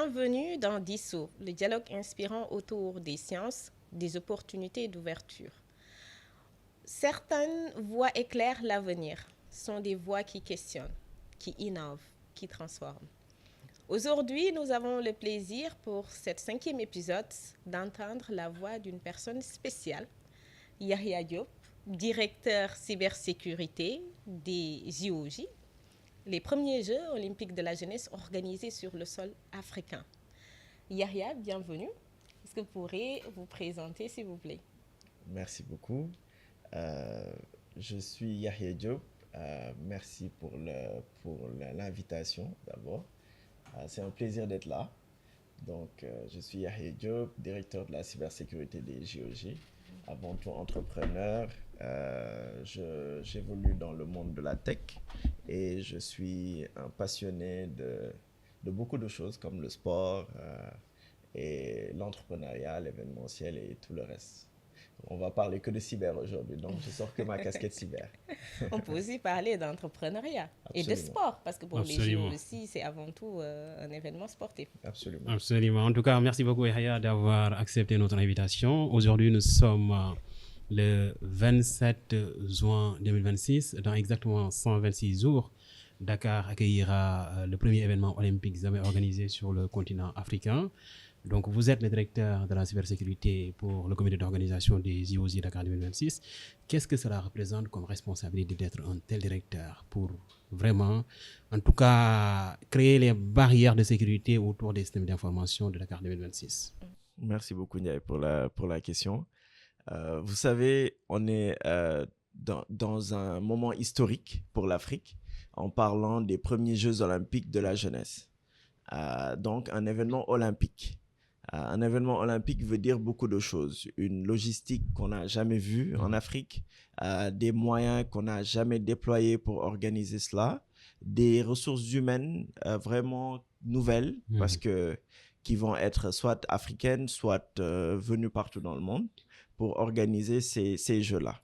Bienvenue dans Dissot, le dialogue inspirant autour des sciences, des opportunités et d'ouverture. Certaines voix éclairent l'avenir, sont des voix qui questionnent, qui innovent, qui transforment. Aujourd'hui, nous avons le plaisir pour cet 5e épisode d'entendre la voix d'une personne spéciale, Yahya Diop, directeur cybersécurité des JOJ, les premiers Jeux olympiques de la jeunesse organisés sur le sol africain. Yahya, bienvenue. Est-ce que vous pourrez vous présenter, s'il vous plaît? Merci beaucoup. Je suis Yahya Diop. Merci pour l'invitation d'abord. C'est un plaisir d'être là. Donc, je suis Yahya Diop, directeur de la cybersécurité des JOJ. Avant tout entrepreneur, j'évolue dans le monde de la tech et je suis un passionné de beaucoup de choses comme le sport et l'entrepreneuriat, l'événementiel et tout le reste. On va parler que de cyber aujourd'hui, donc je sors que ma casquette cyber. On peut aussi parler d'entrepreneuriat et de sport, parce que pour les JO aussi, c'est avant tout un événement sportif. Absolument. Absolument. En tout cas, merci beaucoup Yahya d'avoir accepté notre invitation. Aujourd'hui, nous sommes le 27 juin 2026, dans exactement 126 jours. Dakar accueillera le premier événement olympique jamais organisé sur le continent africain. Donc, vous êtes le directeur de la cybersécurité pour le comité d'organisation des JOJ Dakar 2026. Qu'est-ce que cela représente comme responsabilité d'être un tel directeur pour vraiment, en tout cas, créer les barrières de sécurité autour des systèmes d'information de Dakar 2026? Merci beaucoup, Ndiaye, pour la question. Vous savez, on est dans un moment historique pour l'Afrique en parlant des premiers Jeux olympiques de la jeunesse. Donc, un événement olympique. Un événement olympique veut dire beaucoup de choses. Une logistique qu'on n'a jamais vue en Afrique, des moyens qu'on n'a jamais déployés pour organiser cela, des ressources humaines vraiment nouvelles parce que qui vont être soit africaines, soit venues partout dans le monde pour organiser ces jeux-là.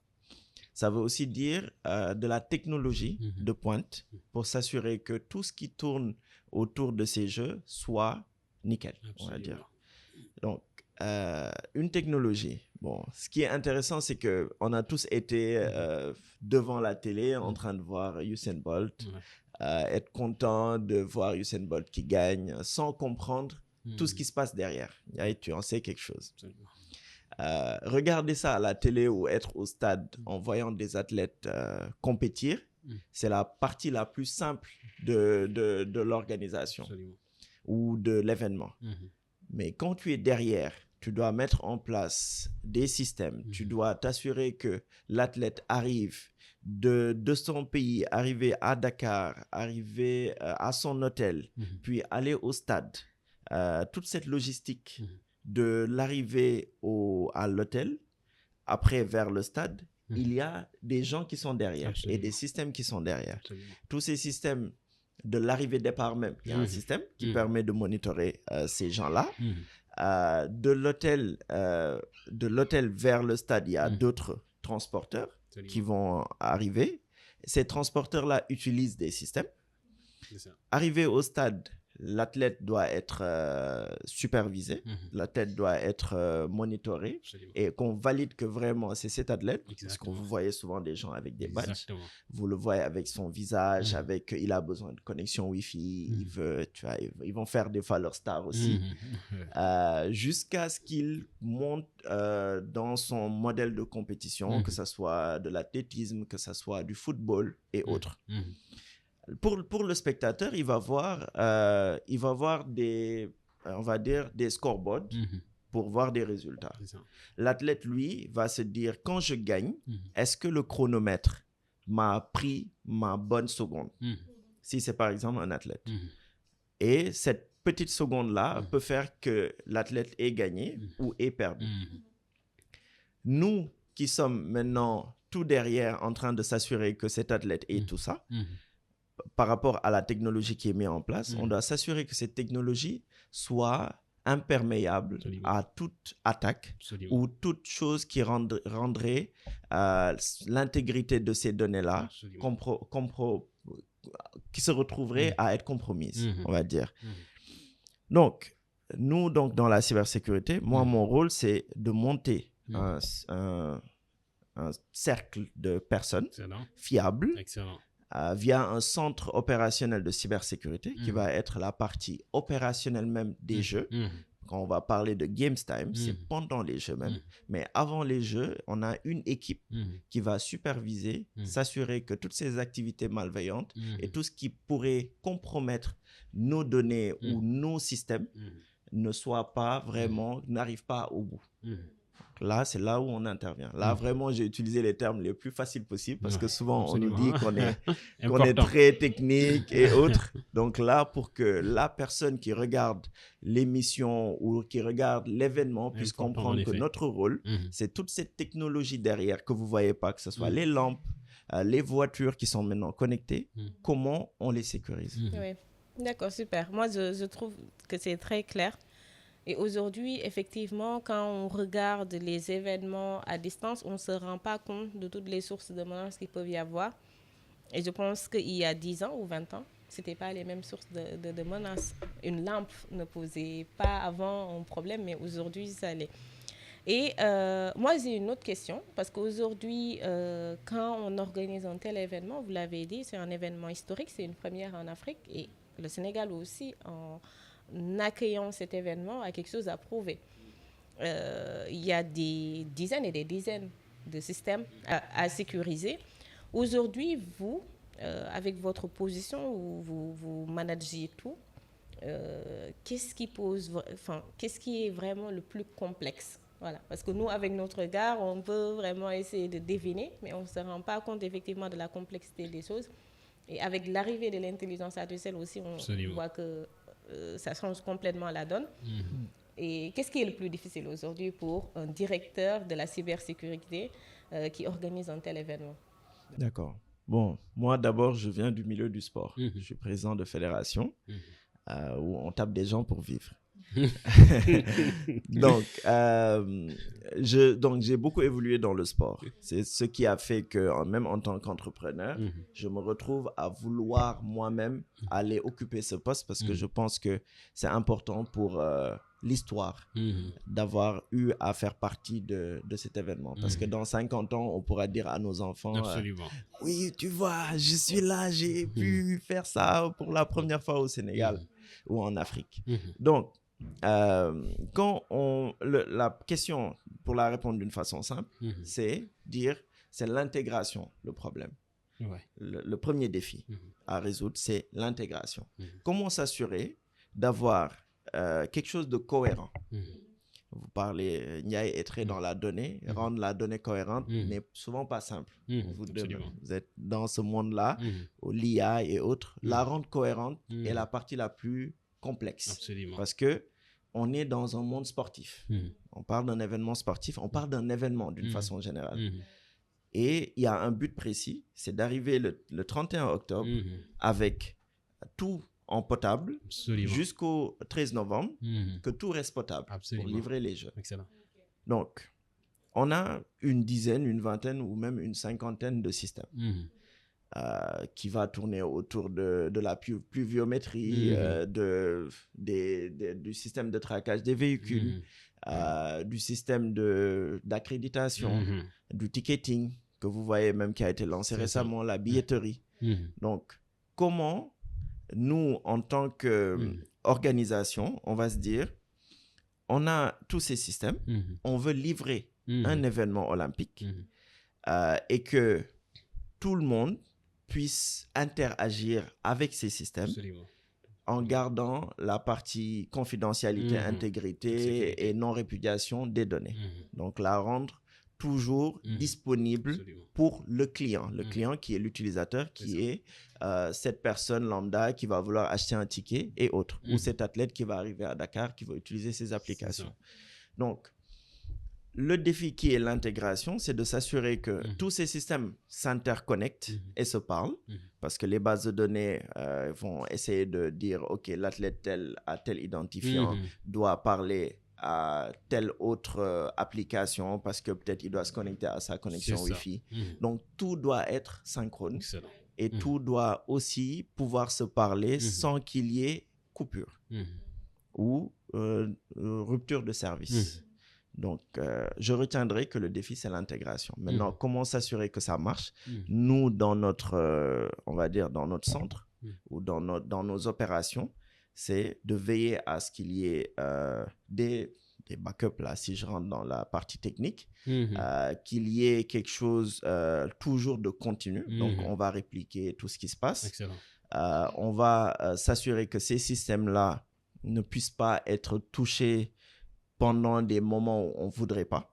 Ça veut aussi dire de la technologie de pointe pour s'assurer que tout ce qui tourne autour de ces jeux soit nickel, on va dire. Donc, une technologie. Bon, ce qui est intéressant, c'est qu'on a tous été devant la télé en train de voir Usain Bolt, être content de voir Usain Bolt qui gagne sans comprendre tout ce qui se passe derrière. Et tu en sais quelque chose. Regarder ça à la télé ou être au stade en voyant des athlètes compétir, c'est la partie la plus simple de l'organisation ou de l'événement. Mais quand tu es derrière, tu dois mettre en place des systèmes. Tu dois t'assurer que l'athlète arrive de son pays, arriver à Dakar, arriver à son hôtel, puis aller au stade. Toute cette logistique de l'arrivée à l'hôtel, après vers le stade, il y a des gens qui sont derrière et des systèmes qui sont derrière. Tous ces systèmes de l'arrivée-départ même, il y a un système qui permet de monitorer ces gens-là. De l'hôtel vers le stade, il y a d'autres transporteurs qui vont arriver. Ces transporteurs-là utilisent des systèmes. Arrivé au stade, l'athlète doit être supervisé, l'athlète doit être monitoré et qu'on valide que vraiment c'est cet athlète. Parce que vous voyez souvent des gens avec des badges. Vous le voyez avec son visage, il a besoin de connexion Wi-Fi, ils vont faire des fois leur star aussi. Jusqu'à ce qu'il monte dans son modèle de compétition, que ce soit de l'athlétisme, que ce soit du football et autres. Pour le spectateur, il va voir des scoreboards pour voir des résultats. L'athlète, lui, va se dire, quand je gagne, est-ce que le chronomètre m'a pris ma bonne seconde? Si c'est par exemple un athlète. Et cette petite seconde-là peut faire que l'athlète ait gagné ou ait perdu. Nous qui sommes maintenant tout derrière en train de s'assurer que cet athlète ait tout ça, par rapport à la technologie qui est mise en place, on doit s'assurer que cette technologie soit imperméable à toute attaque ou toute chose qui rendrait l'intégrité de ces données-là qui se retrouverait à être compromise, on va dire. Donc, nous, donc, dans la cybersécurité, moi, mon rôle, c'est de monter un cercle de personnes fiables via un centre opérationnel de cybersécurité qui va être la partie opérationnelle même des jeux. Quand on va parler de Games Time, c'est pendant les jeux même. Mais avant les jeux, on a une équipe qui va superviser, s'assurer que toutes ces activités malveillantes et tout ce qui pourrait compromettre nos données ou nos systèmes ne soit pas vraiment, n'arrive pas au bout. Là, c'est là où on intervient. Là, vraiment, j'ai utilisé les termes les plus faciles possibles parce que souvent, on nous dit qu'on est très technique et autres. Donc là, pour que la personne qui regarde l'émission ou qui regarde l'événement puisse comprendre que notre rôle, c'est toute cette technologie derrière que vous ne voyez pas, que ce soit les lampes, les voitures qui sont maintenant connectées, comment on les sécurise. Oui, d'accord, super. Moi, je trouve que c'est très clair. Et aujourd'hui, effectivement, quand on regarde les événements à distance, on ne se rend pas compte de toutes les sources de menaces qu'il peut y avoir. Et je pense qu'il y a 10 ans ou 20 ans, ce n'étaient pas les mêmes sources de menaces. Une lampe ne posait pas avant un problème, mais aujourd'hui, ça l'est. Et moi, j'ai une autre question, parce qu'aujourd'hui, quand on organise un tel événement, vous l'avez dit, c'est un événement historique, c'est une première en Afrique, et le Sénégal aussi, en accueillant cet événement, a quelque chose à prouver. Il y a des dizaines et des dizaines de systèmes à sécuriser. Aujourd'hui, vous, avec votre position où vous managez tout, qu'est-ce qui est vraiment le plus complexe? Voilà. Parce que nous, avec notre regard, on peut vraiment essayer de deviner, mais on ne se rend pas compte effectivement de la complexité des choses. Et avec l'arrivée de l'intelligence artificielle aussi, on voit que ça change complètement la donne. Et qu'est-ce qui est le plus difficile aujourd'hui pour un directeur de la cybersécurité qui organise un tel événement? D'accord. Bon, moi d'abord, je viens du milieu du sport. Je suis président de fédération où on tape des gens pour vivre. donc, j'ai beaucoup évolué dans le sport. C'est ce qui a fait que, même en tant qu'entrepreneur, je me retrouve à vouloir moi-même aller occuper ce poste parce que je pense que c'est important pour l'histoire d'avoir eu à faire partie de cet événement. Parce que dans 50 ans, on pourra dire à nos enfants oui, tu vois, je suis là, j'ai pu faire ça pour la première fois au Sénégal ou en Afrique. Donc, quand la question, pour la répondre d'une façon simple, c'est l'intégration, le problème. Le premier défi à résoudre, c'est l'intégration. Comment s'assurer d'avoir quelque chose de cohérent? Vous parlez, Ndiaye est très dans la donnée, rendre la donnée cohérente n'est souvent pas simple. Vous êtes dans ce monde-là, l'IA et autres, la rendre cohérente est la partie la plus complexe. Absolument. Parce que on est dans un monde sportif. On parle d'un événement sportif, on parle d'un événement d'une façon générale. Et il y a un but précis, c'est d'arriver le 31 octobre avec tout en potable jusqu'au 13 novembre, que tout reste potable pour livrer les jeux. Excellent. Donc, on a une dizaine, une vingtaine ou même une cinquantaine de systèmes. Qui va tourner autour de la pluviométrie, du système de traquage des véhicules, du système d'accréditation, du ticketing, que vous voyez même qui a été lancé récemment, la billetterie. Donc, comment nous, en tant qu'organisation, on va se dire, on a tous ces systèmes, on veut livrer un événement olympique et que tout le monde puisse interagir avec ces systèmes en gardant la partie confidentialité, intégrité et non-répudiation des données. Donc, la rendre toujours disponible pour le client. Le client qui est l'utilisateur, qui est cette personne lambda qui va vouloir acheter un ticket et autres. Ou cet athlète qui va arriver à Dakar, qui va utiliser ces applications. Donc, le défi qui est l'intégration, c'est de s'assurer que tous ces systèmes s'interconnectent et se parlent, parce que les bases de données vont essayer de dire, OK, l'athlète tel à tel identifiant doit parler à telle autre application parce que peut-être il doit se connecter à sa connexion Wi-Fi. Donc, tout doit être synchrone et tout doit aussi pouvoir se parler sans qu'il y ait coupure. ou rupture de service. Donc, je retiendrai que le défi, c'est l'intégration. Maintenant, comment s'assurer que ça marche? Nous, dans notre, on va dire, dans notre centre ou dans nos opérations, c'est de veiller à ce qu'il y ait des backups, là, si je rentre dans la partie technique, qu'il y ait quelque chose toujours de continu. Donc, on va répliquer tout ce qui se passe. Excellent. On va s'assurer que ces systèmes-là ne puissent pas être touchés pendant des moments où on ne voudrait pas.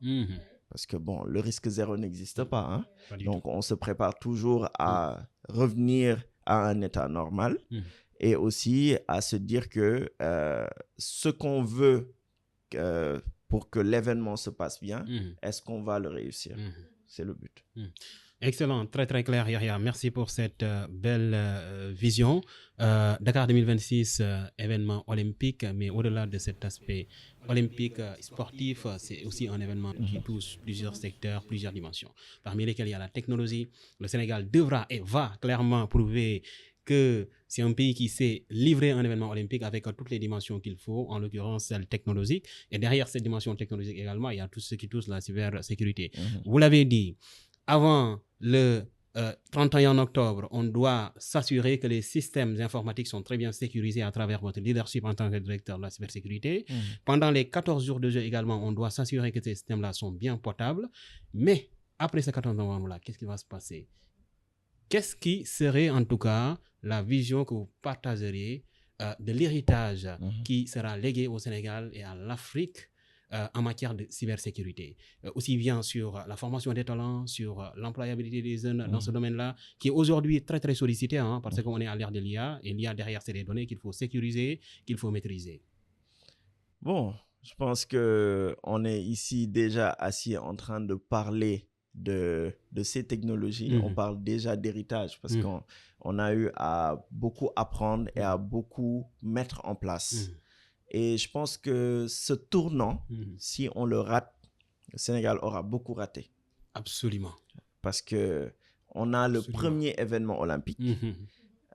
Parce que, bon, le risque zéro n'existe pas. Hein? Pas du Donc, tout. on se prépare toujours à revenir à un état normal et aussi à se dire que ce qu'on veut pour que l'événement se passe bien, est-ce qu'on va le réussir? C'est le but. Excellent, très très clair, Yahya. Merci pour cette belle vision. Dakar 2026, événement olympique, mais au-delà de cet aspect olympique sportif, c'est aussi un événement qui touche plusieurs secteurs, plusieurs dimensions, parmi lesquelles il y a la technologie. Le Sénégal devra et va clairement prouver que c'est un pays qui sait livrer un événement olympique avec toutes les dimensions qu'il faut, en l'occurrence celle technologique. Et derrière cette dimension technologique également, il y a tout ce qui touche la cybersécurité. Vous l'avez dit, avant le 31 octobre, on doit s'assurer que les systèmes informatiques sont très bien sécurisés à travers votre leadership en tant que directeur de la cybersécurité. Pendant les 14 jours de jeu également, on doit s'assurer que ces systèmes-là sont bien potables. Mais après ce 14 novembre-là, qu'est-ce qui va se passer? Qu'est-ce qui serait en tout cas la vision que vous partageriez de l'héritage qui sera légué au Sénégal et à l'Afrique en matière de cybersécurité, aussi bien sur la formation des talents, sur l'employabilité des jeunes dans ce domaine-là, qui est aujourd'hui très très sollicité, hein, parce qu'on est à l'ère de l'IA, et l'IA derrière, c'est des données qu'il faut sécuriser, qu'il faut maîtriser. Bon, je pense qu'on est ici déjà assis en train de parler de ces technologies. On parle déjà d'héritage parce qu'on a eu à beaucoup apprendre et à beaucoup mettre en place. Et je pense que ce tournant, si on le rate, le Sénégal aura beaucoup raté. Absolument. Parce qu'on a le premier événement olympique.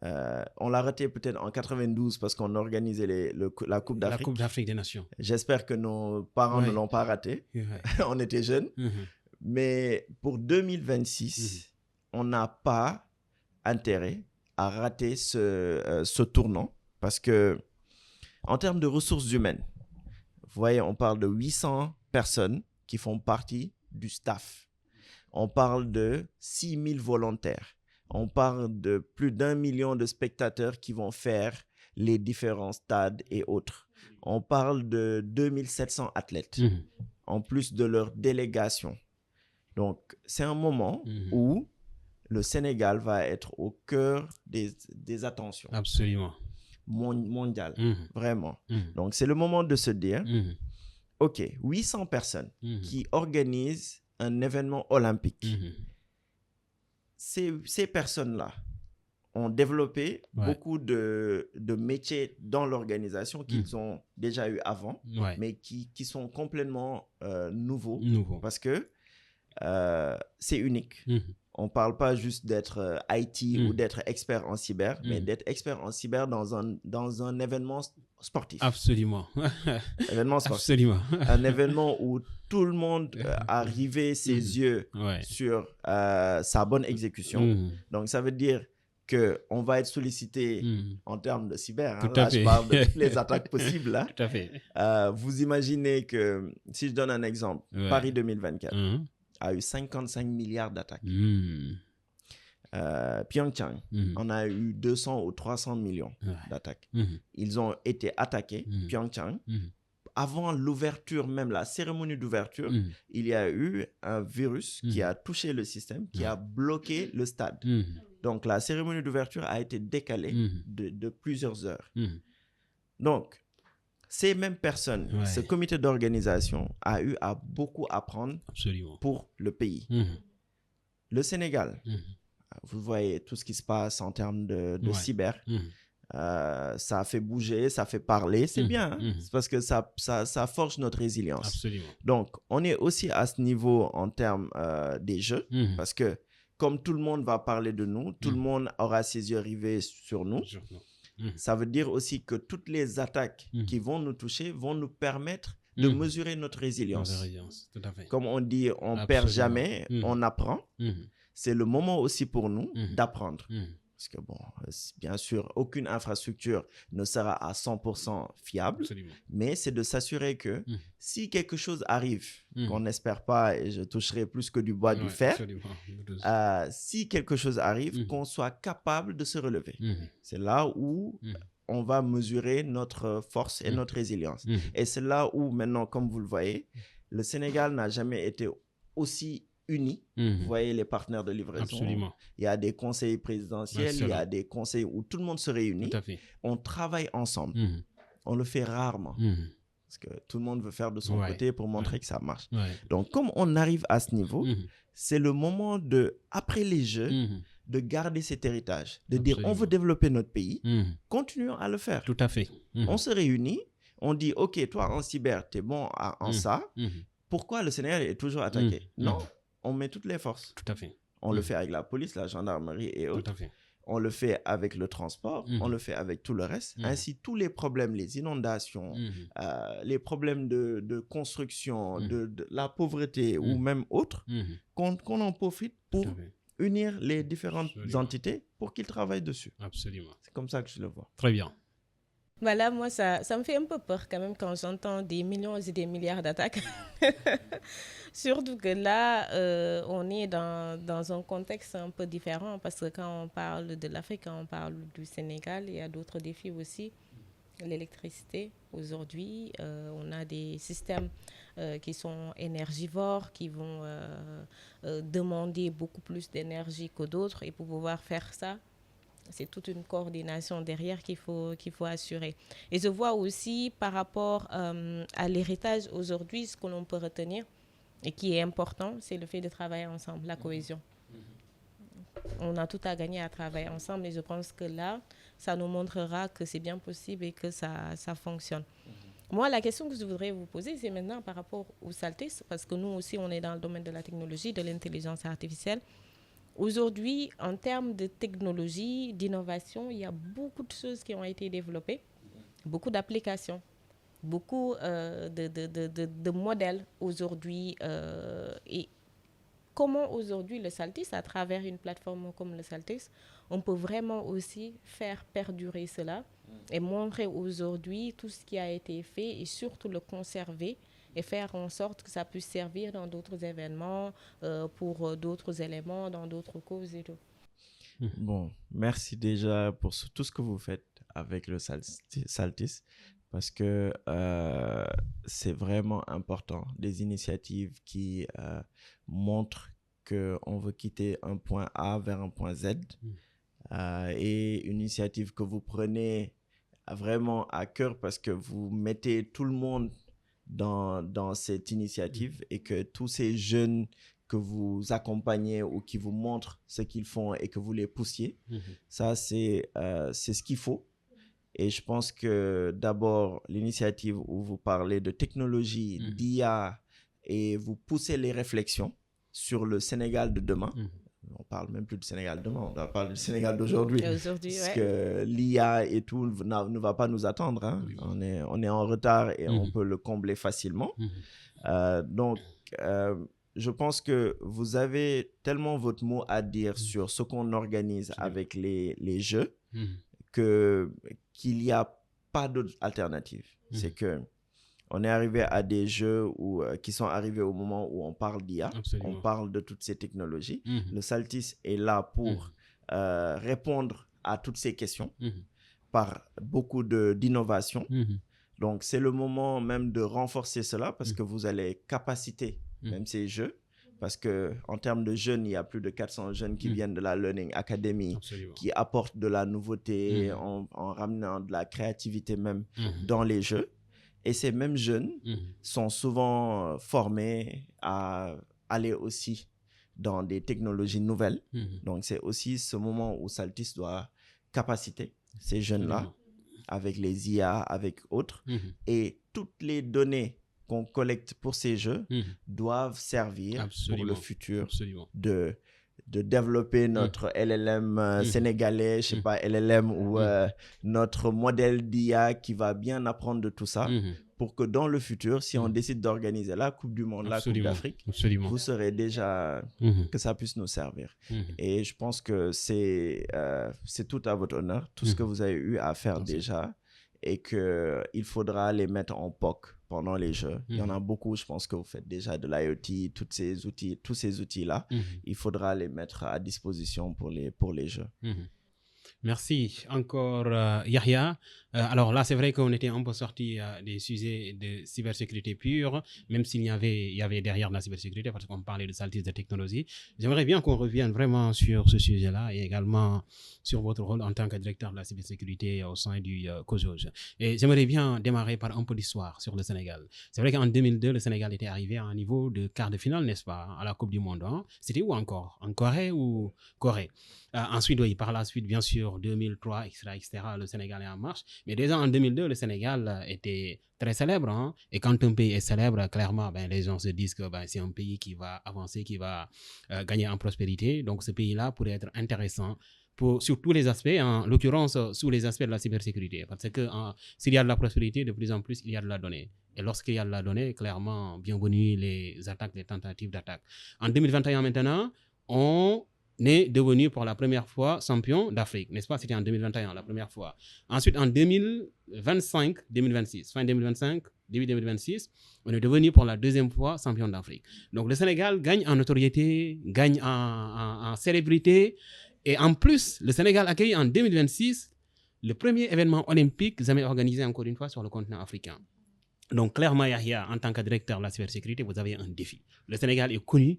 On l'a raté peut-être en 92 parce qu'on organisait la Coupe d'Afrique. La Coupe d'Afrique des Nations. J'espère que nos parents ne l'ont pas raté. On était jeunes. Mais pour 2026, on n'a pas intérêt à rater ce tournant parce que en termes de ressources humaines, vous voyez, on parle de 800 personnes qui font partie du staff. On parle de 6 000 volontaires. On parle de plus d'1 million de spectateurs qui vont faire les différents stades et autres. On parle de 2700 athlètes, en plus de leur délégation. Donc, c'est un moment où le Sénégal va être au cœur des attentions. Absolument. Mondial, vraiment. Donc, c'est le moment de se dire, OK, 800 personnes qui organisent un événement olympique. Ces personnes-là ont développé beaucoup de métiers dans l'organisation qu'ils ont déjà eu avant, mais qui sont complètement nouveaux. Parce que c'est unique. On ne parle pas juste d'être IT ou d'être expert en cyber, mais d'être expert en cyber dans un événement sportif. Absolument. Événement sportif. Absolument. Un événement où tout le monde a rivé ses yeux sur sa bonne exécution. Donc, ça veut dire qu'on va être sollicité en termes de cyber. Hein. Là, je parle de toutes les attaques possibles. Là. Tout à fait. Vous imaginez que, si je donne un exemple, Paris 2024 a eu 55 milliards d'attaques. Pyeongchang en a eu 200 ou 300 millions d'attaques. Ils ont été attaqués, Pyeongchang. Avant l'ouverture, même la cérémonie d'ouverture, il y a eu un virus qui a touché le système, qui a bloqué le stade. Donc, la cérémonie d'ouverture a été décalée de plusieurs heures. Donc, ces mêmes personnes, ce comité d'organisation a eu à beaucoup apprendre pour le pays. Le Sénégal, vous voyez tout ce qui se passe en termes de cyber. Ça a fait bouger, ça fait parler. C'est bien, hein? C'est parce que ça forge notre résilience. Absolument. Donc, on est aussi à ce niveau en termes des jeux, parce que comme tout le monde va parler de nous, tout le monde aura ses yeux rivés sur nous. Ça veut dire aussi que toutes les attaques qui vont nous toucher vont nous permettre de mesurer notre résilience. Tout à fait. Comme on dit, on ne perd jamais, on apprend. C'est le moment aussi pour nous d'apprendre. Parce que bon, bien sûr, aucune infrastructure ne sera à 100% fiable, mais c'est de s'assurer que si quelque chose arrive, qu'on n'espère pas, et je toucherai plus que du bois du fer, si quelque chose arrive, qu'on soit capable de se relever. C'est là où on va mesurer notre force et notre résilience. Et c'est là où maintenant, comme vous le voyez, le Sénégal n'a jamais été aussi unis. Vous voyez les partenaires de livraison. Absolument. Il y a des conseils présidentiels, il y a des conseils où tout le monde se réunit. Tout à fait. On travaille ensemble. On le fait rarement. Parce que tout le monde veut faire de son côté pour montrer que ça marche. Donc, comme on arrive à ce niveau, c'est le moment de, après les Jeux, de garder cet héritage. De dire, on veut développer notre pays. Continuons à le faire. Tout à fait. On se réunit. On dit, OK, toi, en cyber, tu es bon en ça. Pourquoi le Sénégal est toujours attaqué? Non. On met toutes les forces. Tout à fait. On le fait avec la police, la gendarmerie et autres. Tout à fait. On le fait avec le transport, on le fait avec tout le reste. Ainsi, tous les problèmes, les inondations, les problèmes de construction, de la pauvreté ou même autres, qu'on en profite pour unir les différentes entités pour qu'ils travaillent dessus. Absolument. C'est comme ça que je le vois. Très bien. Voilà, moi, ça me fait un peu peur quand même quand j'entends des millions et des milliards d'attaques. Surtout que là, on est dans un contexte un peu différent parce que quand on parle de l'Afrique, quand on parle du Sénégal, il y a d'autres défis aussi. L'électricité, aujourd'hui, on a des systèmes qui sont énergivores, qui vont demander beaucoup plus d'énergie que d'autres. Et pour pouvoir faire ça, c'est toute une coordination derrière qu'il faut assurer. Et je vois aussi par rapport à l'héritage aujourd'hui, ce que l'on peut retenir et qui est important, c'est le fait de travailler ensemble, la cohésion. On a tout à gagner à travailler ensemble et je pense que là, ça nous montrera que c'est bien possible et que ça fonctionne. Moi, la question que je voudrais vous poser, c'est maintenant par rapport aux SALTIS, parce que nous aussi, on est dans le domaine de la technologie, de l'intelligence artificielle. Aujourd'hui, en termes de technologie, d'innovation, il y a beaucoup de choses qui ont été développées, beaucoup d'applications, beaucoup de modèles aujourd'hui. Et comment aujourd'hui le SALTIS, à travers une plateforme comme le SALTIS, on peut vraiment aussi faire perdurer cela et montrer aujourd'hui tout ce qui a été fait et surtout le conserver et faire en sorte que ça puisse servir dans d'autres événements, pour d'autres éléments, dans d'autres causes et tout. Bon, merci déjà pour tout ce que vous faites avec le SALTIS parce que c'est vraiment important. Des initiatives qui montrent qu'on veut quitter un point A vers un point Z et une initiative que vous prenez vraiment à cœur parce que vous mettez tout le monde dans cette initiative et que tous ces jeunes que vous accompagnez ou qui vous montrent ce qu'ils font et que vous les poussiez, ça c'est ce qu'il faut. Et je pense que d'abord l'initiative où vous parlez de technologie, d'IA et vous poussez les réflexions sur le Sénégal de demain. On parle même plus du Sénégal demain, on parle du Sénégal d'aujourd'hui. Parce que l'IA et tout ne va pas nous attendre. Hein. Oui. On est en retard et on peut le combler facilement. Donc, je pense que vous avez tellement votre mot à dire sur ce qu'on organise avec les jeux qu'il n'y a pas d'autre alternative. C'est que on est arrivé à des jeux qui sont arrivés au moment où on parle d'IA, on parle de toutes ces technologies. Le SALTIS est là pour répondre à toutes ces questions par beaucoup d'innovation. Donc, c'est le moment même de renforcer cela parce que vous allez capaciter même ces jeux. Parce qu'en termes de jeunes, il y a plus de 400 jeunes qui viennent de la Learning Academy, qui apportent de la nouveauté en ramenant de la créativité même dans les jeux. Et ces mêmes jeunes sont souvent formés à aller aussi dans des technologies nouvelles. Donc, c'est aussi ce moment où SALTIS doit capaciter ces jeunes-là avec les IA, avec autres. Et toutes les données qu'on collecte pour ces jeux doivent servir pour le futur de de développer notre LLM sénégalais, je sais pas, LLM ou notre modèle d'IA qui va bien apprendre de tout ça pour que dans le futur, si on décide d'organiser la Coupe du Monde, la Coupe d'Afrique, vous saurez déjà que ça puisse nous servir. Et je pense que c'est tout à votre honneur, tout ce que vous avez eu à faire déjà, et qu'il faudra les mettre en POC pendant les Jeux. Il y en a beaucoup, je pense que vous faites déjà de l'IoT, tous ces outils-là. Il faudra les mettre à disposition pour les Jeux. Merci encore, Yahya. Alors là, c'est vrai qu'on était un peu sorti des sujets de cybersécurité pure, même s'il y avait derrière la cybersécurité, parce qu'on parlait de saltige de technologie. J'aimerais bien qu'on revienne vraiment sur ce sujet-là et également sur votre rôle en tant que directeur de la cybersécurité au sein du COJOJ. Et j'aimerais bien démarrer par un peu d'histoire sur le Sénégal. C'est vrai qu'en 2002, le Sénégal était arrivé à un niveau de quart de finale, n'est-ce pas, à la Coupe du Monde. Hein? C'était où encore? En Corée ou Corée? Ensuite, oui, par la suite, bien sûr, 2003, etc., le Sénégal est en marche. Mais déjà en 2002, le Sénégal était très célèbre. Hein? Et quand un pays est célèbre, clairement, les gens se disent que c'est un pays qui va avancer, qui va gagner en prospérité. Donc, ce pays-là pourrait être intéressant sur tous les aspects, en l'occurrence, sous les aspects de la cybersécurité. Parce que s'il y a de la prospérité, de plus en plus, il y a de la donnée. Et lorsqu'il y a de la donnée, clairement, bienvenue les attaques, les tentatives d'attaque. En 2021 maintenant, on est devenu pour la première fois champion d'Afrique, n'est-ce pas? C'était en 2021, la première fois. Ensuite, en 2025, 2026, fin 2025, début 2026, on est devenu pour la deuxième fois champion d'Afrique. Donc, le Sénégal gagne en notoriété, gagne en célébrité. Et en plus, le Sénégal accueille en 2026 le premier événement olympique jamais organisé encore une fois sur le continent africain. Donc, clairement, Yahya, en tant que directeur de la cybersécurité, vous avez un défi. Le Sénégal est connu,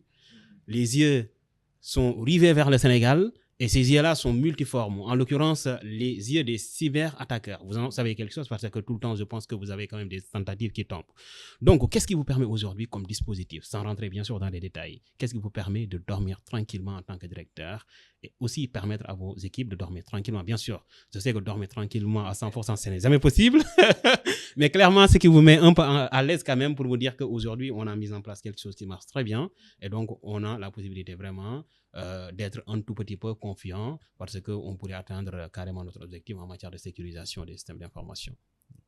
les yeux sont rivés vers le Sénégal et ces yeux-là sont multiformes. En l'occurrence, les yeux des cyberattaqueurs. Vous en savez quelque chose parce que tout le temps, je pense que vous avez quand même des tentatives qui tombent. Donc, qu'est-ce qui vous permet aujourd'hui comme dispositif, sans rentrer bien sûr dans les détails, qu'est-ce qui vous permet de dormir tranquillement en tant que directeur et aussi permettre à vos équipes de dormir tranquillement? Bien sûr, je sais que dormir tranquillement à 100%, ce n'est jamais possible. Mais clairement, ce qui vous met un peu à l'aise quand même pour vous dire qu'aujourd'hui, on a mis en place quelque chose qui marche très bien. Et donc, on a la possibilité vraiment d'être un tout petit peu confiant parce qu'on pourrait atteindre carrément notre objectif en matière de sécurisation des systèmes d'information.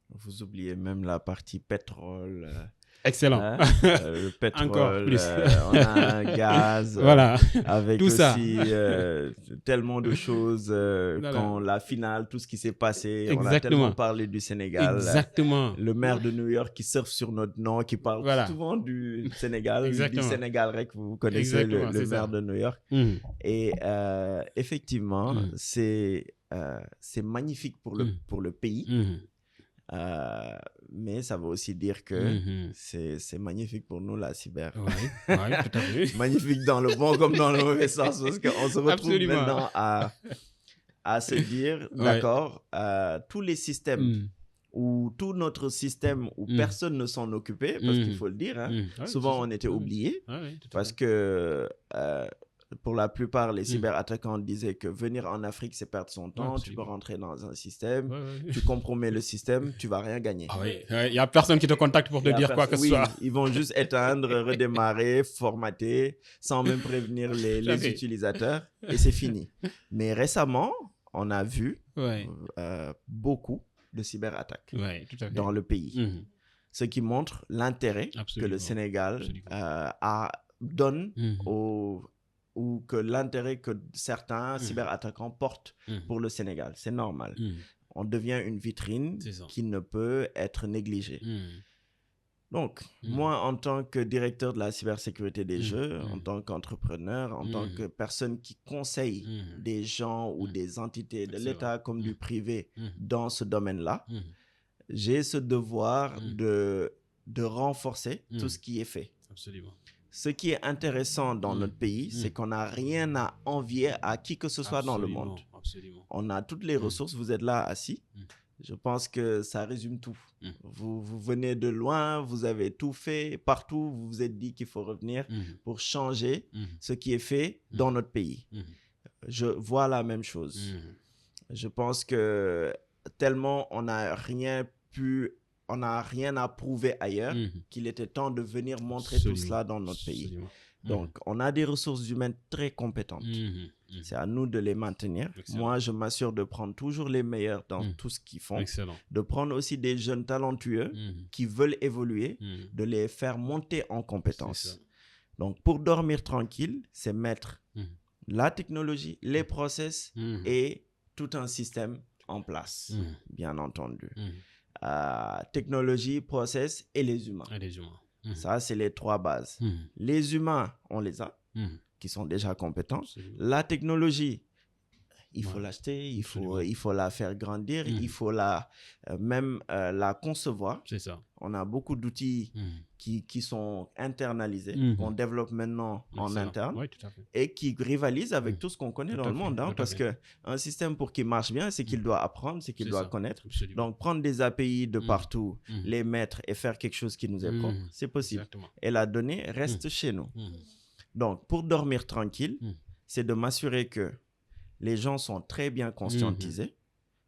Vous oubliez même la partie pétrole. Excellent. Le pétrole, encore plus. On a un gaz. Voilà. Avec tout aussi tellement de choses. Quand la finale, tout ce qui s'est passé. Exactement. On a tellement parlé du Sénégal. Exactement. Le maire de New York qui surfe sur notre nom, qui parle souvent du Sénégal. Exactement. Du Sénégal, vous connaissez le maire de New York. Et effectivement, c'est magnifique pour le pays. Mais ça veut aussi dire que c'est magnifique pour nous, la cyber. Oui, tout à fait. Magnifique dans le bon comme dans le mauvais sens, parce qu'on se retrouve maintenant à se dire, d'accord, tous les systèmes ou tout notre système où personne ne s'en occupait, parce qu'il faut le dire, souvent on était oubliés, parce que pour la plupart, les cyberattaquants disaient que venir en Afrique, c'est perdre son temps. Tu peux rentrer dans un système, tu compromets le système, tu vas rien gagner. Il n'y a personne qui te contacte pour te dire quoi que ce soit. Ils vont juste éteindre, redémarrer, formater, sans même prévenir les utilisateurs, et c'est fini. Mais récemment, on a vu beaucoup de cyberattaques dans le pays. Ce qui montre l'intérêt que le Sénégal donne ou que l'intérêt que certains cyberattaquants portent pour le Sénégal. C'est normal. On devient une vitrine qui ne peut être négligée. Donc, moi, en tant que directeur de la cybersécurité des Jeux, en tant qu'entrepreneur, en tant que personne qui conseille des gens ou des entités de l'État comme du privé dans ce domaine-là, j'ai ce devoir de renforcer tout ce qui est fait. Absolument. Ce qui est intéressant dans notre pays, c'est qu'on n'a rien à envier à qui que ce soit dans le monde. Absolument. On a toutes les ressources, vous êtes là assis. Je pense que ça résume tout. Vous venez de loin, vous avez tout fait, partout, vous vous êtes dit qu'il faut revenir pour changer ce qui est fait dans notre pays. Je vois la même chose. Je pense que tellement on n'a rien à prouver ailleurs qu'il était temps de venir montrer tout cela dans notre pays. Donc, on a des ressources humaines très compétentes. C'est à nous de les maintenir. Excellent. Moi, je m'assure de prendre toujours les meilleurs dans tout ce qu'ils font. Excellent. De prendre aussi des jeunes talentueux qui veulent évoluer, de les faire monter en compétences. Donc, pour dormir tranquille, c'est mettre la technologie, les process et tout un système en place, bien entendu. Technologie, process et les humains. Ça, c'est les 3 bases. Les humains, on les a, qui sont déjà compétents. La technologie, il faut l'acheter, il faut la faire grandir, il faut même la concevoir. C'est ça. On a beaucoup d'outils qui sont internalisés, qu'on développe maintenant en interne et qui rivalisent avec tout ce qu'on connaît dans le monde. Parce qu'un système, pour qu'il marche bien, c'est qu'il doit apprendre, c'est qu'il doit connaître. Absolument. Donc, prendre des API de partout, les mettre et faire quelque chose qui nous est propre, c'est possible. Exactement. Et la donnée reste chez nous. Donc, pour dormir tranquille, c'est de m'assurer que les gens sont très bien conscientisés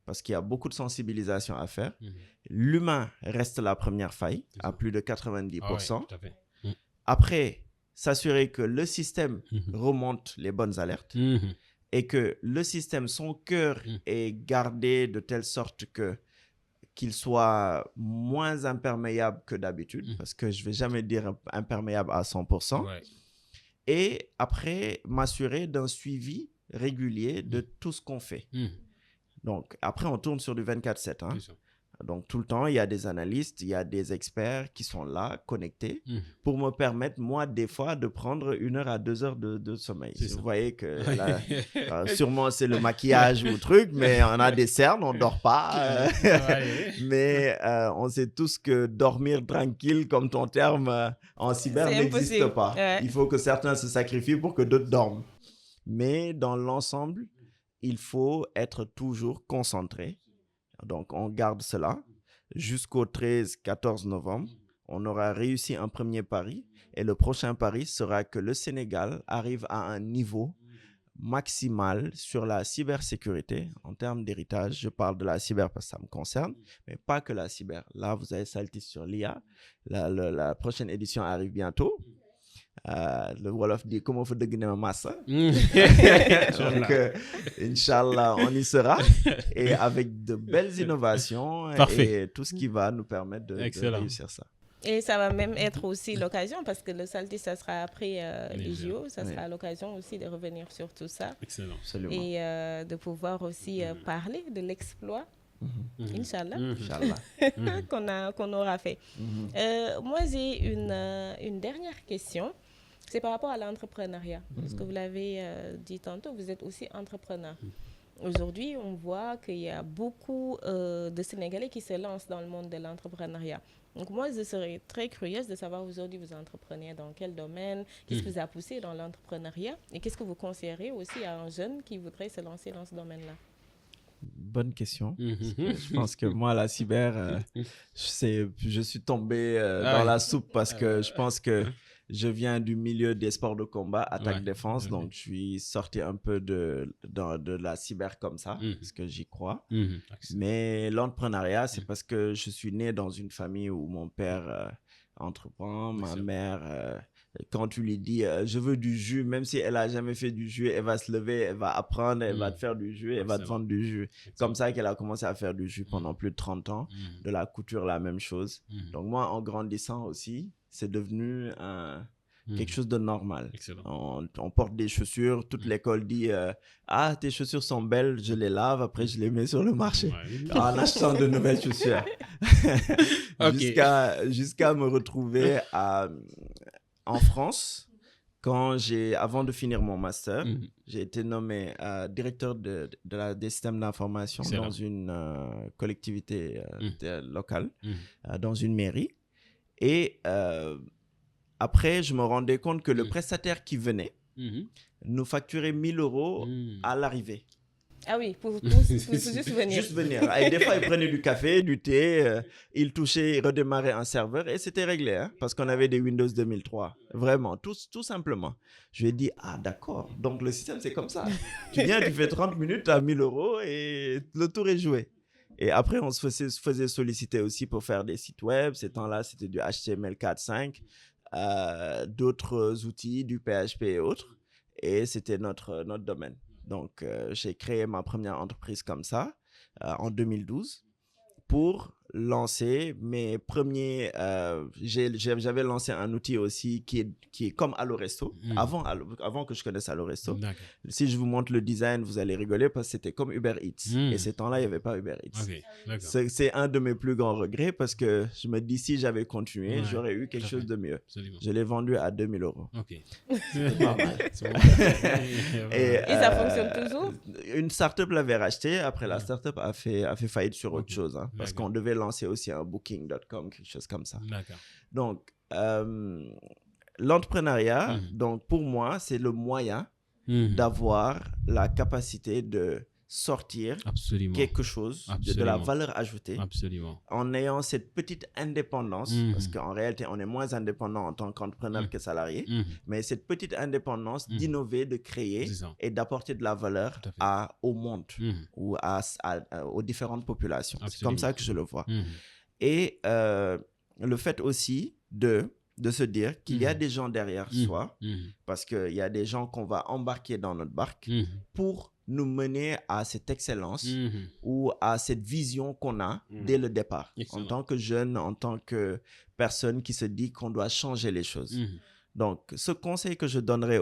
parce qu'il y a beaucoup de sensibilisation à faire. L'humain reste la première faille à plus de 90%. Tout à fait. Après, s'assurer que le système remonte les bonnes alertes et que le système, son cœur est gardé de telle sorte qu'il soit moins imperméable que d'habitude, parce que je ne vais jamais dire imperméable à 100%. Et après, m'assurer d'un suivi régulier de tout ce qu'on fait. Donc, après, on tourne sur du 24/7. Donc, tout le temps, il y a des analystes, il y a des experts qui sont là, connectés, pour me permettre, moi, des fois, de prendre 1 heure à 2 heures de sommeil. Vous voyez que là, sûrement, c'est le maquillage ou truc, mais on a des cernes, on ne dort pas. Mais on sait tous que dormir tranquille, comme ton terme en cyber, n'existe pas. Il faut que certains se sacrifient pour que d'autres dorment. Mais dans l'ensemble, il faut être toujours concentré. Donc, on garde cela jusqu'au 13-14 novembre. On aura réussi un premier pari et le prochain pari sera que le Sénégal arrive à un niveau maximal sur la cybersécurité en termes d'héritage. Je parle de la cyber parce que ça me concerne, mais pas que la cyber. Là, vous avez salté sur l'IA. La prochaine édition arrive bientôt. Le Wolof dit comment faut deguiner ma masse. Donc, Inch'Allah, on y sera. Et avec de belles innovations et tout ce qui va nous permettre de réussir ça. Et ça va même être aussi l'occasion, parce que le Salty, ça sera après les JO, ça sera l'occasion aussi de revenir sur tout ça. Excellent. Absolument. Et de pouvoir aussi parler de l'exploit. Inch'Allah, qu'on aura fait. Moi, j'ai une dernière question. C'est par rapport à l'entrepreneuriat. Parce que vous l'avez dit tantôt, vous êtes aussi entrepreneur. Aujourd'hui, on voit qu'il y a beaucoup de Sénégalais qui se lancent dans le monde de l'entrepreneuriat. Donc moi, je serais très curieuse de savoir aujourd'hui, vous entreprenez dans quel domaine, qu'est-ce qui vous a poussé dans l'entrepreneuriat et qu'est-ce que vous conseillerez aussi à un jeune qui voudrait se lancer dans ce domaine-là? Bonne question. Je pense que moi, la cyber, je suis tombé dans la soupe parce que je pense que je viens du milieu des sports de combat, attaque-défense, donc je suis sorti un peu de la cyber comme ça, parce que j'y crois. Mais l'entrepreneuriat, c'est parce que je suis né dans une famille où mon père entreprend, ma mère... quand tu lui dis je veux du jus, même si elle n'a jamais fait du jus, elle va se lever, elle va apprendre, elle va te faire du jus, elle va te vendre du jus. Comme ça qu'elle a commencé à faire du jus pendant plus de 30 ans. De la couture, la même chose. Donc moi, en grandissant aussi, c'est devenu quelque chose de normal. On porte des chaussures, toute l'école dit ah, tes chaussures sont belles, je les lave, après je les mets sur le marché en achetant de nouvelles chaussures. Jusqu'à me retrouver en France, avant de finir mon master, j'ai été nommé directeur des systèmes d'information dans une collectivité locale, dans une mairie. Et après, je me rendais compte que le prestataire qui venait nous facturait 1 000 euros à l'arrivée. Ah oui, pour juste venir. Juste venir. Et des fois, il prenait du café, du thé, il touchait, il redémarrait un serveur et c'était réglé, parce qu'on avait des Windows 2003. Vraiment, tout simplement. Je lui ai dit, ah d'accord, donc le système c'est comme ça. Tu viens, tu fais 30 minutes à 1 000 euros et le tour est joué. Et après, on se faisait solliciter aussi pour faire des sites web. Ces temps-là, c'était du HTML 4.5. d'autres outils, du PHP et autres. Et c'était notre domaine. Donc, j'ai créé ma première entreprise comme ça en 2012 pour lancer mes premiers... j'avais lancé un outil aussi qui est comme Alloresto, avant que je connaisse Alloresto. D'accord. Si je vous montre le design, vous allez rigoler parce que c'était comme Uber Eats. Et ces temps-là, il n'y avait pas Uber Eats. Ok, d'accord. C'est un de mes plus grands regrets parce que je me dis, si j'avais continué, Ouais, j'aurais eu quelque chose de mieux. Absolument. Je l'ai vendu à 2 000 €. Ok. Pas mal. Et Et ça fonctionne toujours? Une startup l'avait racheté. Après, la startup a fait faillite sur autre chose. Hein, parce D'accord. qu'on devait lancer aussi un booking.com, quelque chose comme ça. D'accord. Donc, l'entrepreneuriat, donc pour moi, c'est le moyen d'avoir la capacité de sortir Absolument. quelque chose de la valeur ajoutée. Absolument. En ayant cette petite indépendance, parce qu'en réalité, on est moins indépendant en tant qu'entrepreneur que salarié, mais cette petite indépendance d'innover, de créer et d'apporter de la valeur au monde ou aux différentes populations. C'est comme ça que je le vois. Et le fait aussi de se dire qu'il y a des gens derrière soi, parce qu'il y a des gens qu'on va embarquer dans notre barque pour nous mener à cette excellence ou à cette vision qu'on a dès le départ. Excellent. En tant que jeune, en tant que personne qui se dit qu'on doit changer les choses. Donc, ce conseil que je donnerais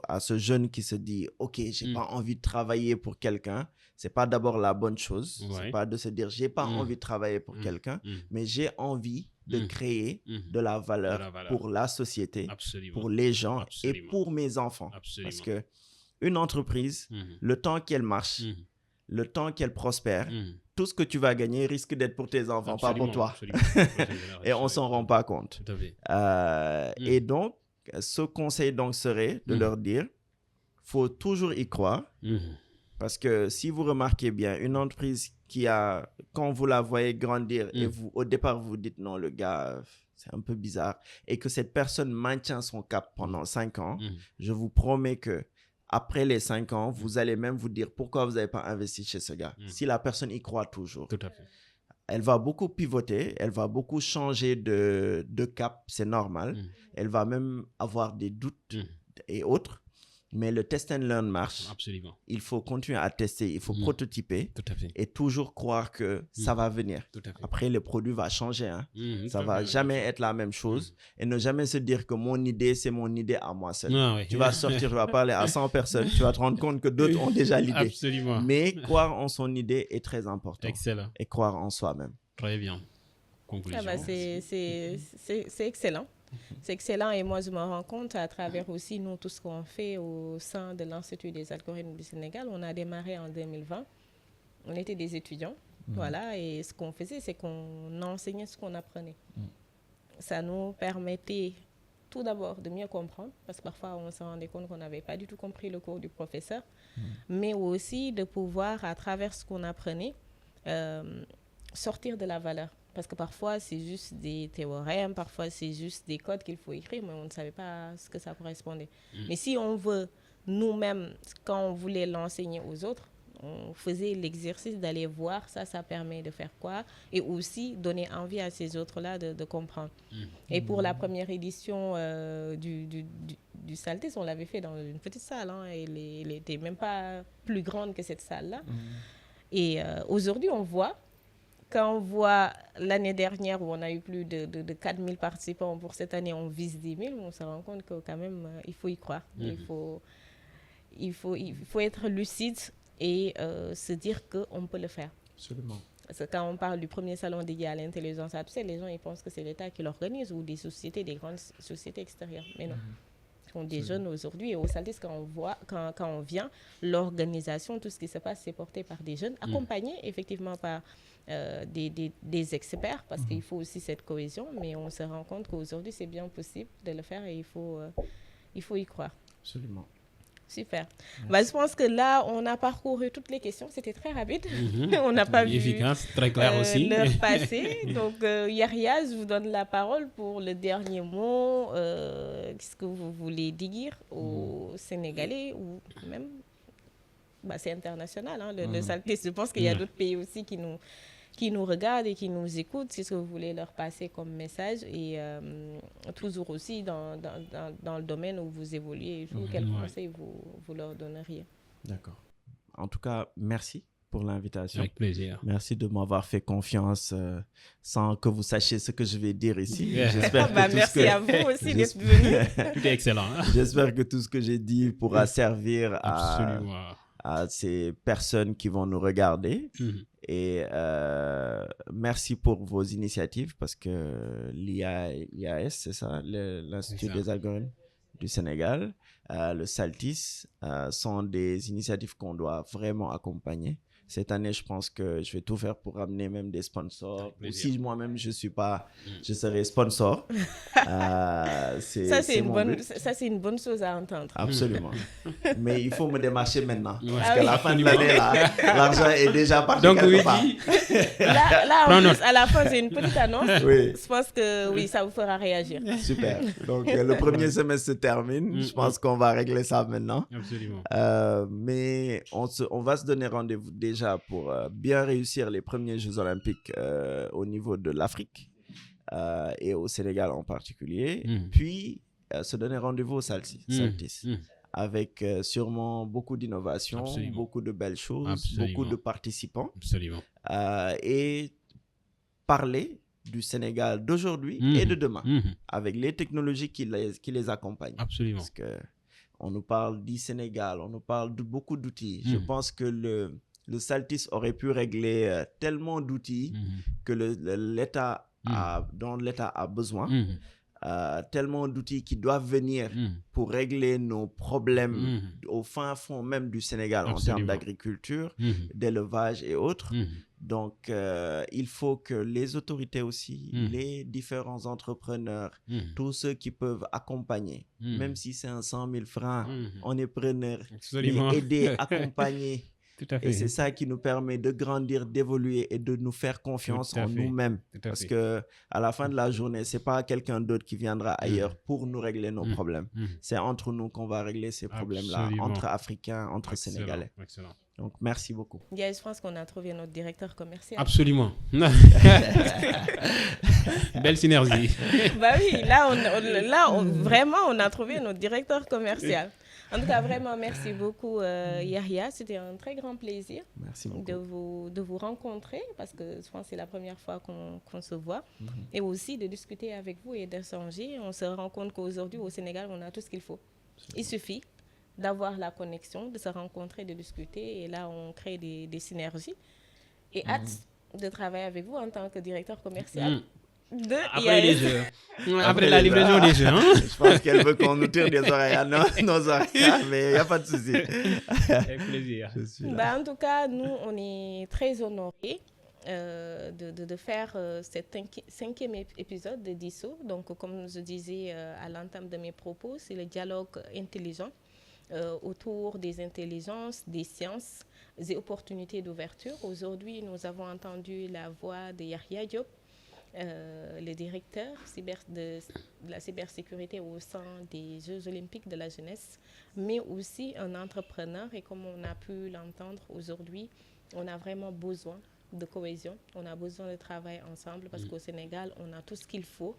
à ce jeune qui se dit « Ok, j'ai pas envie de travailler pour quelqu'un », c'est pas d'abord la bonne chose. C'est pas de se dire « J'ai pas envie de travailler pour quelqu'un, mais j'ai envie de créer de la valeur pour la société, pour les gens et pour mes enfants. » Parce que une entreprise, le temps qu'elle marche, le temps qu'elle prospère, tout ce que tu vas gagner risque d'être pour tes enfants, pas pour toi. Et on s'en rend pas compte. Tout à fait. Et donc, ce conseil donc serait de leur dire, faut toujours y croire. Parce que si vous remarquez bien, une entreprise qui a, quand vous la voyez grandir et vous, au départ, vous dites non, le gars, c'est un peu bizarre, et que cette personne maintient son cap pendant 5 ans, je vous promets que après les 5 ans, vous allez même vous dire pourquoi vous n'avez pas investi chez ce gars. Si la personne y croit toujours. Tout à fait. Elle va beaucoup pivoter, elle va beaucoup changer de cap, c'est normal. Elle va même avoir des doutes et autres. Mais le test and learn marche. Absolument. Il faut continuer à tester, il faut prototyper. Tout à fait. Et toujours croire que ça va venir. Tout à fait. Après, le produit va changer. Hein. Ça va jamais être la même chose. Et ne jamais se dire que mon idée, c'est mon idée à moi seul. Tu vas sortir, tu vas parler à 100 personnes. Tu vas te rendre compte que d'autres ont déjà l'idée. Absolument. Mais croire en son idée est très important. Excellent. Et croire en soi-même. Très bien. Conclusion. C'est excellent. C'est excellent et moi je me rends compte à travers aussi nous tout ce qu'on fait au sein de l'Institut des algorithmes du Sénégal. On a démarré en 2020. On était des étudiants, voilà, et ce qu'on faisait c'est qu'on enseignait ce qu'on apprenait. Ça nous permettait tout d'abord de mieux comprendre parce que parfois on se rendait compte qu'on n'avait pas du tout compris le cours du professeur, mais aussi de pouvoir à travers ce qu'on apprenait sortir de la valeur. Parce que parfois, c'est juste des théorèmes, parfois, c'est juste des codes qu'il faut écrire, mais on ne savait pas ce que ça correspondait. Mais si on veut, nous-mêmes, quand on voulait l'enseigner aux autres, on faisait l'exercice d'aller voir ça permet de faire quoi, et aussi donner envie à ces autres-là de comprendre. Et pour la première édition du Saltis, on l'avait fait dans une petite salle, hein, et elle n'était même pas plus grande que cette salle-là. Et aujourd'hui, on voit, quand on voit l'année dernière où on a eu plus de 4 000 participants, pour cette année on vise 10 000, on se rend compte que quand même il faut y croire. Il faut être lucide et se dire qu'on peut le faire. Absolument. Parce que quand on parle du premier salon dédié à l'intelligence artificielle, les gens ils pensent que c'est l'État qui l'organise ou des sociétés, des grandes sociétés extérieures. Mais non. Ce sont des jeunes aujourd'hui. Et au Saltis, quand on vient, l'organisation, tout ce qui se passe, c'est porté par des jeunes, accompagnés effectivement par des experts, parce qu'il faut aussi cette cohésion. Mais on se rend compte qu'aujourd'hui, c'est bien possible de le faire et il faut y croire. Absolument. Super. Je pense que là, on a parcouru toutes les questions. C'était très rapide. On n'a pas vu efficace, très clair aussi. l'heure passer. Donc, Yahya, je vous donne la parole pour le dernier mot. Qu'est-ce que vous voulez dire aux Sénégalais ou même, c'est international, hein, le Saltis. Je pense qu'il y a d'autres pays aussi qui qui nous regardent et qui nous écoutent, c'est ce que vous voulez leur passer comme message et toujours aussi dans le domaine où vous évoluez, quel conseil vous leur donneriez? D'accord. En tout cas, merci pour l'invitation. Avec plaisir. Merci de m'avoir fait confiance sans que vous sachiez ce que je vais dire ici. J'espère que merci à vous aussi d'être venu. Tout est excellent. J'espère que tout ce que j'ai dit pourra servir à ces personnes qui vont nous regarder. Et merci pour vos initiatives parce que l'IAS, c'est ça, l'Institut des algorithmes du Sénégal, le Saltis, sont des initiatives qu'on doit vraiment accompagner. Cette année, je pense que je vais tout faire pour ramener même des sponsors. Ou si moi-même, je serai sponsor. Ça, c'est une bonne chose à entendre. Absolument. Mais il faut me démarcher maintenant. Parce qu'à la fin de l'année, l'argent est déjà parti. Donc, oui, là, en plus, à la fin, c'est une petite annonce. Oui. Je pense que oui, ça vous fera réagir. Super. Donc, le premier semestre se termine. Je pense qu'on va régler ça maintenant. Absolument. Mais on va se donner rendez-vous déjà pour bien réussir les premiers Jeux Olympiques au niveau de l'Afrique et au Sénégal en particulier. Puis, se donner rendez-vous au Saltis avec sûrement beaucoup d'innovations, beaucoup de belles choses, beaucoup de participants. Absolument. Et parler du Sénégal d'aujourd'hui et de demain avec les technologies qui les accompagnent. Absolument. Parce qu'on nous parle du Sénégal, on nous parle de beaucoup d'outils. Je pense que le Saltis aurait pu régler tellement d'outils que l'État dont l'État a besoin, tellement d'outils qui doivent venir pour régler nos problèmes au fin fond même du Sénégal. Absolument. En termes d'agriculture, d'élevage et autres. Donc, il faut que les autorités aussi, les différents entrepreneurs, tous ceux qui peuvent accompagner, même si c'est un 100 000 francs, on est preneur, aider, accompagner. Tout à fait. Et c'est ça qui nous permet de grandir, d'évoluer et de nous faire confiance en nous-mêmes. Parce que à la fin de la journée, c'est pas quelqu'un d'autre qui viendra ailleurs pour nous régler nos problèmes. C'est entre nous qu'on va régler ces problèmes-là, entre Africains, entre Sénégalais. Excellent. Donc, merci beaucoup. Je pense qu'on a trouvé notre directeur commercial. Absolument. Belle synergie. Bah oui, vraiment, on a trouvé notre directeur commercial. En tout cas, vraiment, merci beaucoup, Yahya. C'était un très grand plaisir de vous rencontrer parce que je pense que c'est la première fois qu'on se voit et aussi de discuter avec vous et d'échanger. On se rend compte qu'aujourd'hui, au Sénégal, on a tout ce qu'il faut. Il suffit d'avoir la connexion, de se rencontrer, de discuter et là, on crée des synergies. Et hâte de travailler avec vous en tant que directeur commercial. Après les jeux. Après la livraison des jeux. Je pense qu'elle veut qu'on nous tire des oreilles à nos oreilles, mais il n'y a pas de souci. Avec plaisir. En tout cas, nous, on est très honorés de faire cet cinquième épisode de DISSO. Donc, comme je disais à l'entame de mes propos, c'est le dialogue intelligent autour des intelligences, des sciences et opportunités d'ouverture. Aujourd'hui, nous avons entendu la voix de Yahya Diop, le directeur de la cybersécurité au sein des Jeux olympiques de la jeunesse, mais aussi un entrepreneur. Et comme on a pu l'entendre aujourd'hui, on a vraiment besoin de cohésion, on a besoin de travailler ensemble parce qu'au Sénégal, on a tout ce qu'il faut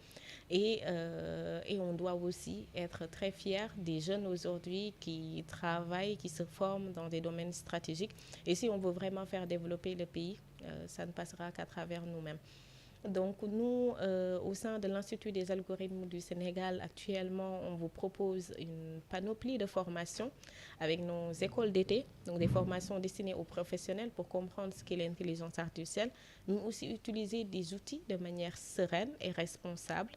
et on doit aussi être très fiers des jeunes aujourd'hui qui travaillent, qui se forment dans des domaines stratégiques. Et si on veut vraiment faire développer le pays, ça ne passera qu'à travers nous-mêmes. Donc nous, au sein de l'Institut des algorithmes du Sénégal, actuellement, on vous propose une panoplie de formations avec nos écoles d'été, donc des formations destinées aux professionnels pour comprendre ce qu'est l'intelligence artificielle, mais aussi utiliser des outils de manière sereine et responsable.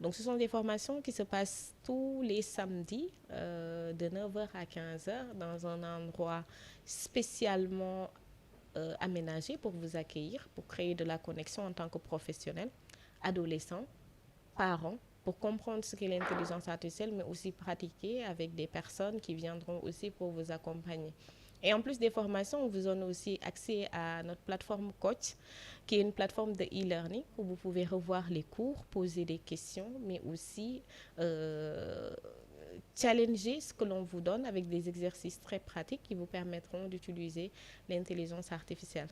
Donc ce sont des formations qui se passent tous les samedis de 9h à 15h dans un endroit spécialement aménagé pour vous accueillir, pour créer de la connexion en tant que professionnel, adolescents, parents, pour comprendre ce qu'est l'intelligence artificielle, mais aussi pratiquer avec des personnes qui viendront aussi pour vous accompagner. Et en plus des formations, on vous donne aussi accès à notre plateforme Coach, qui est une plateforme de e-learning où vous pouvez revoir les cours, poser des questions, mais aussi challenger ce que l'on vous donne avec des exercices très pratiques qui vous permettront d'utiliser l'intelligence artificielle.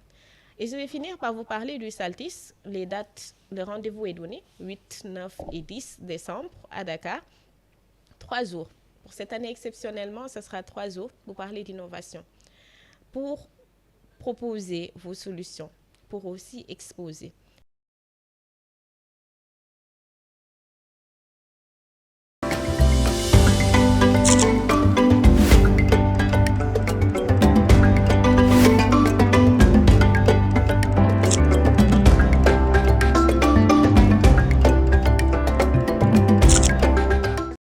Et je vais finir par vous parler du Saltis. Les dates, le rendez-vous est donné, 8, 9 et 10 décembre à Dakar. 3 jours. Pour cette année, exceptionnellement, ce sera 3 jours pour parler d'innovation. Pour proposer vos solutions, pour aussi exposer.